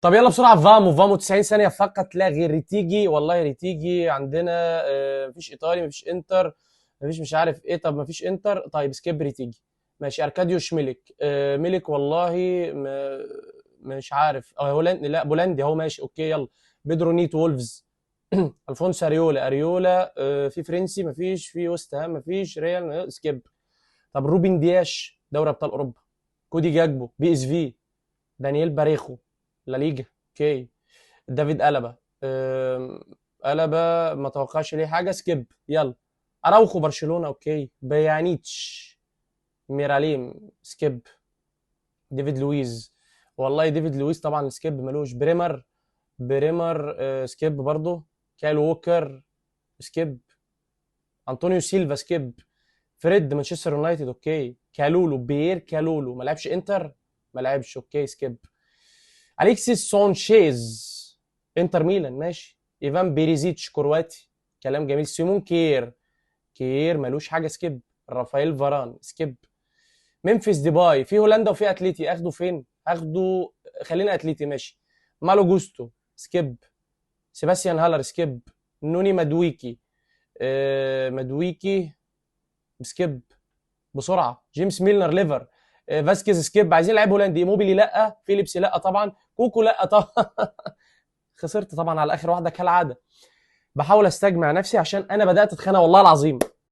طب يلا بسرعه، فامو 90 ثانيه فقط لا غير. ريتيجي والله ريتيجي عندنا. مفيش ايطالي، مفيش انتر، مفيش مش عارف ايه. طب مفيش انتر، طيب سكيب ريتيجي. ماشي، اركاديوش ميلك. ميلك والله. مش عارف. هولندي، لا بولندي اهو. ماشي اوكي يلا. بيدرو نيت وولفز. الفونسو اريولا. في فرنسي مفيش، في وست هام مفيش، ريال سكيب. طب روبن دياش دوري ابطال اوروبا. كودي جاكبو بي اس في. دانييل باريخو لا ليجا. اوكي. دافيد ألابا. ألابا ما توقعش ليه حاجة، سكيب يلا. أراوخو برشلونة اوكي. بيانيتش. ميراليم سكيب. ديفيد لويز. والله ديفيد لويز طبعا سكيب ملوش. بريمر سكيب برضه. كايل ووكر سكيب. انطونيو سيلفا سكيب. فريد مانشستر يونايتد اوكي. كالولو بيير كالولو ما لعبش انتر. ما لعبش اوكي سكيب. اليكسيس سونشيز انتر ميلان ماشي. ايفان بيريزيتش كرواتي. كلام جميل. سيمون كير. كير ملوش حاجه سكيب. رافائيل فاران سكيب. ممفيس ديباي في هولندا وفي اتليتي، اخده فين؟ اخده. خلينا اتليتي ماشي. مالو جوستو سكيب. سيباستيان هالر سكيب. نوني مدويكي. مدويكي سكيب بسرعه. جيمس ميلنر ليفر. فاسكيز سكيب. عايزين لعيب هولندي. موبيلي لا. فيليبس لا طبعا. كوكو لا طبعا. خسرت طبعا على اخر واحده كالعاده. بحاول استجمع نفسي عشان انا بدات اتخانق والله العظيم.